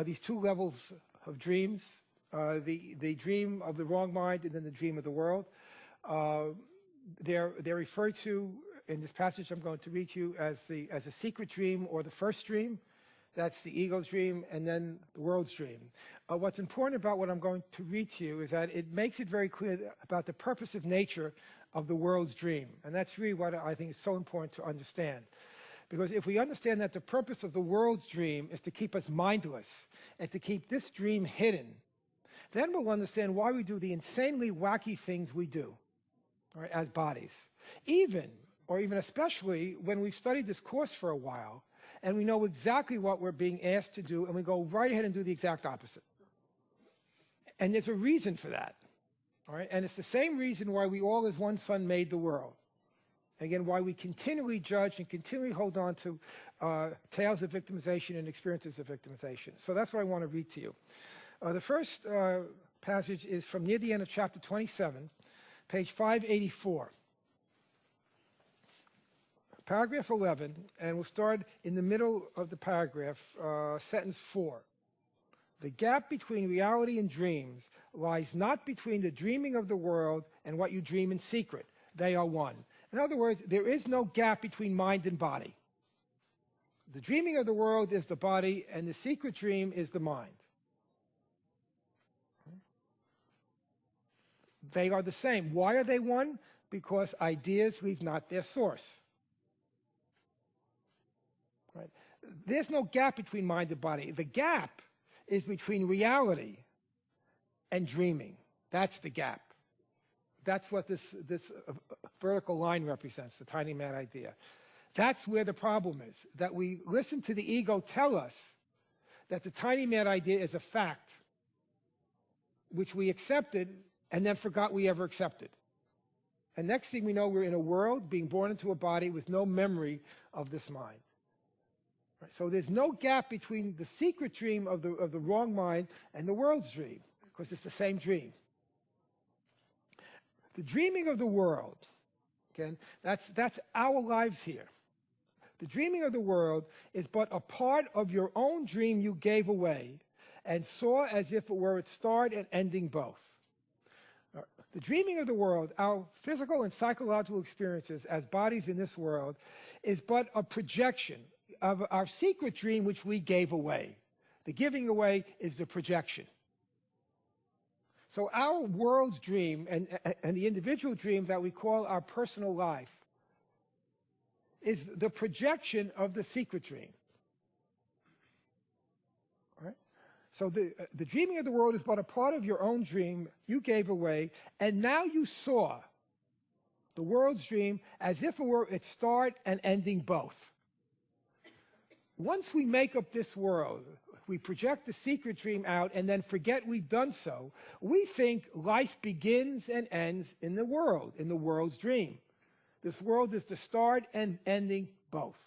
these two levels of dreams, the dream of the wrong mind and then the dream of the world. They're referred to in this passage I'm going to read to you as a secret dream or the first dream. That's the ego's dream, and then the world's dream. What's important about what I'm going to read to you is that it makes it very clear about the purposive nature of the world's dream. And that's really what I think is so important to understand. Because if we understand that the purpose of the world's dream is to keep us mindless and to keep this dream hidden, then we'll understand why we do the insanely wacky things we do, right, as bodies. Even especially when we've studied this course for a while, and we know exactly what we're being asked to do, and we go right ahead and do the exact opposite. And there's a reason for that, all right? And it's the same reason why we all as one Son made the world. Again, why we continually judge and continually hold on to tales of victimization and experiences of victimization. So that's what I want to read to you. The first passage is from near the end of chapter 27, page 584. Paragraph 11, and we'll start in the middle of the paragraph, sentence 4. The gap between reality and dreams lies not between the dreaming of the world and what you dream in secret. They are one. In other words, there is no gap between mind and body. The dreaming of the world is the body, and the secret dream is the mind. They are the same. Why are they one? Because ideas leave not their source. Right? There's no gap between mind and body. The gap is between reality and dreaming. That's the gap. That's what this vertical line represents, the tiny mad idea. That's where the problem is, that we listen to the ego tell us that the tiny mad idea is a fact, which we accepted and then forgot we ever accepted. And next thing we know, we're in a world being born into a body with no memory of this mind. Right? So there's no gap between the secret dream of the wrong mind and the world's dream, because it's the same dream. The dreaming of the world, again, that's our lives here. The dreaming of the world is but a part of your own dream you gave away and saw as if it were its start and ending both. The dreaming of the world, our physical and psychological experiences as bodies in this world, is but a projection of our secret dream which we gave away. The giving away is the projection. So our world's dream and the individual dream that we call our personal life is the projection of the secret dream. All right? So the dreaming of the world is but a part of your own dream you gave away, and now you saw the world's dream as if it were its start and ending both. Once we make up this world, we project the secret dream out and then forget we've done so, we think life begins and ends in the world's dream. This world is the start and ending both.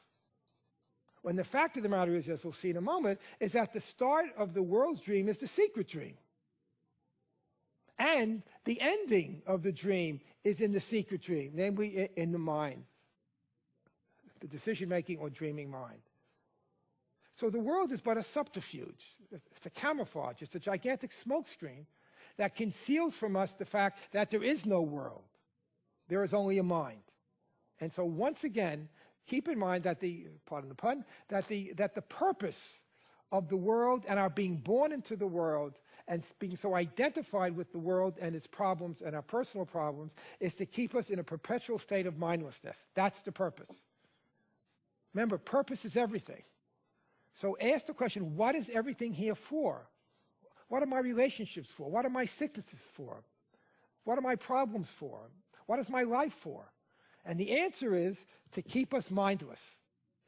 When the fact of the matter is, as we'll see in a moment, is that the start of the world's dream is the secret dream. And the ending of the dream is in the secret dream, namely in the mind, the decision-making or dreaming mind. So the world is but a subterfuge. It's a camouflage. It's a gigantic smokescreen that conceals from us the fact that there is no world. There is only a mind. And so once again, keep in mind that pardon the pun, that the purpose of the world and our being born into the world and being so identified with the world and its problems and our personal problems is to keep us in a perpetual state of mindlessness. That's the purpose. Remember, purpose is everything. So ask the question, what is everything here for? What are my relationships for? What are my sicknesses for? What are my problems for? What is my life for? And the answer is to keep us mindless.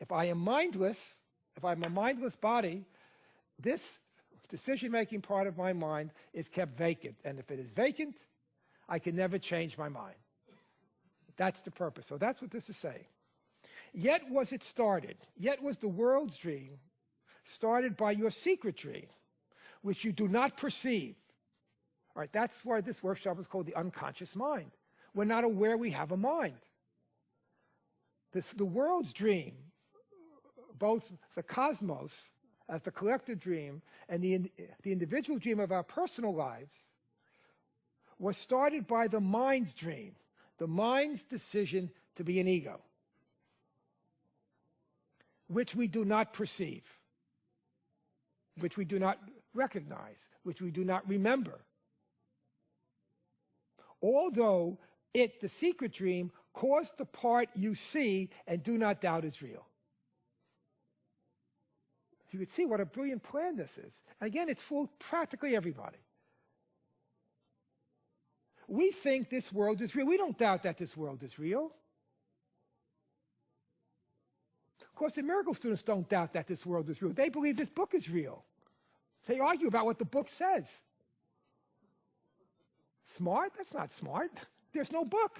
If I am mindless, if I'm a mindless body, this decision-making part of my mind is kept vacant. And if it is vacant, I can never change my mind. That's the purpose. So that's what this is saying. Yet was it started, yet was the world's dream started by your secret dream, which you do not perceive. All right, that's why this workshop is called the unconscious mind. We're not aware we have a mind. The world's dream, both the cosmos as the collective dream, and the individual dream of our personal lives was started by the mind's dream, the mind's decision to be an ego, which we do not perceive, which we do not recognize, which we do not remember. Although it, the secret dream, caused the part you see and do not doubt is real. You could see what a brilliant plan this is. And again, it's fooled practically everybody. We think this world is real. We don't doubt that this world is real. Of course, the miracle students don't doubt that this world is real. They believe this book is real. They argue about what the book says. Smart? That's not smart. There's no book.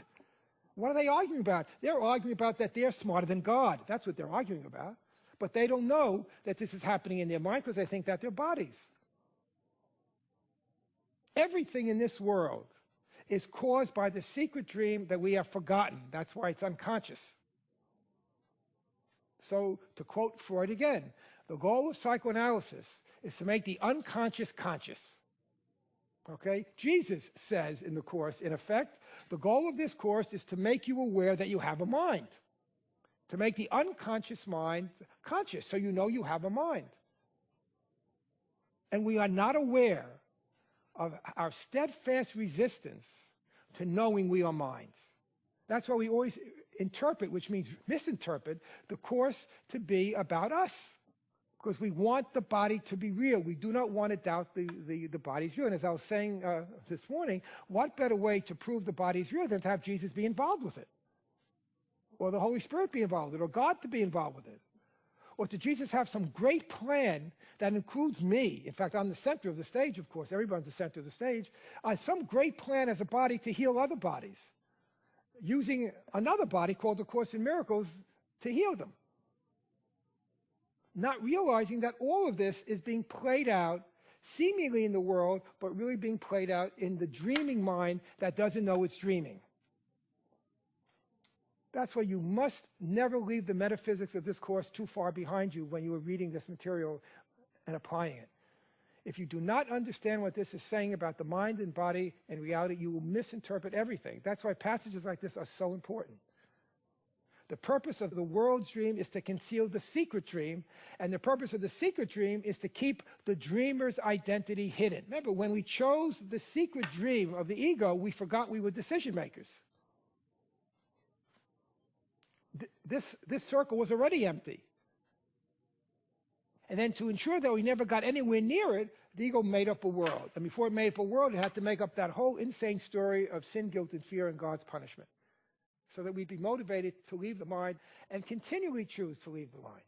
What are they arguing about? They're arguing about that they're smarter than God. That's what they're arguing about. But they don't know that this is happening in their mind because they think that they're bodies. Everything in this world is caused by the secret dream that we have forgotten. That's why it's unconscious. So, to quote Freud again, the goal of psychoanalysis is to make the unconscious conscious. Okay? Jesus says in the Course, in effect, the goal of this Course is to make you aware that you have a mind. To make the unconscious mind conscious, so you know you have a mind. And we are not aware of our steadfast resistance to knowing we are minds. That's why we always interpret, which means misinterpret, the Course to be about us. Because we want the body to be real. We do not want to doubt the body's real. And as I was saying this morning, what better way to prove the body's real than to have Jesus be involved with it? Or the Holy Spirit be involved with it, or God to be involved with it. Or to Jesus have some great plan that includes me. In fact, I'm the center of the stage, of course. Everyone's the center of the stage. Some great plan as a body to heal other bodies, using another body called the Course in Miracles to heal them. Not realizing that all of this is being played out seemingly in the world, but really being played out in the dreaming mind that doesn't know it's dreaming. That's why you must never leave the metaphysics of this Course too far behind you when you are reading this material and applying it. If you do not understand what this is saying about the mind and body and reality, you will misinterpret everything. That's why passages like this are so important. The purpose of the world's dream is to conceal the secret dream, and the purpose of the secret dream is to keep the dreamer's identity hidden. Remember, when we chose the secret dream of the ego, we forgot we were decision makers. This circle was already empty. And then to ensure that we never got anywhere near it, the ego made up a world. And before it made up a world, it had to make up that whole insane story of sin, guilt, and fear and God's punishment, so that we'd be motivated to leave the mind and continually choose to leave the mind.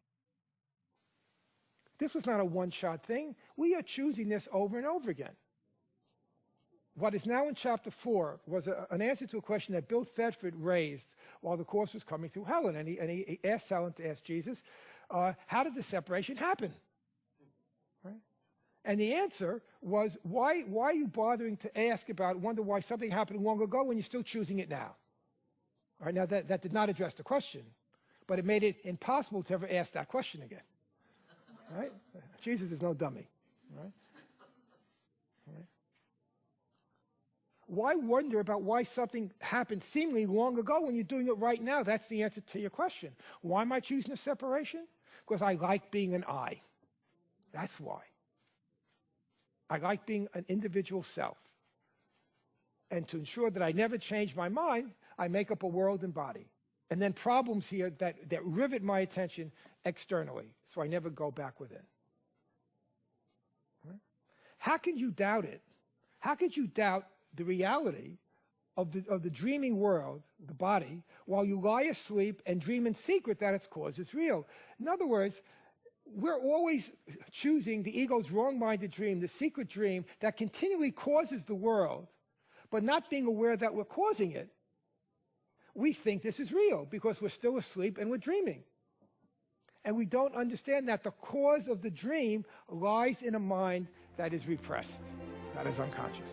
This was not a one-shot thing. We are choosing this over and over again. What is now in Chapter 4 was an answer to a question that Bill Thetford raised while the Course was coming through Helen. And he asked Helen to ask Jesus, how did the separation happen? Right? And the answer was, why are you bothering to ask about, wonder why something happened long ago when you're still choosing it now? All right, now, that did not address the question, but it made it impossible to ever ask that question again. Right? Jesus is no dummy. Right? Right? Why wonder about why something happened seemingly long ago when you're doing it right now? That's the answer to your question. Why am I choosing a separation? Because I like being an I. That's why. I like being an individual self. And to ensure that I never change my mind, I make up a world and body. And then problems here that rivet my attention externally, so I never go back within. Right? How can you doubt it? How could you doubt the reality of the dreaming world, the body, while you lie asleep and dream in secret that its cause is real? In other words, we're always choosing the ego's wrong-minded dream, the secret dream that continually causes the world, but not being aware that we're causing it. We think this is real because we're still asleep and we're dreaming. And we don't understand that the cause of the dream lies in a mind that is repressed, that is unconscious.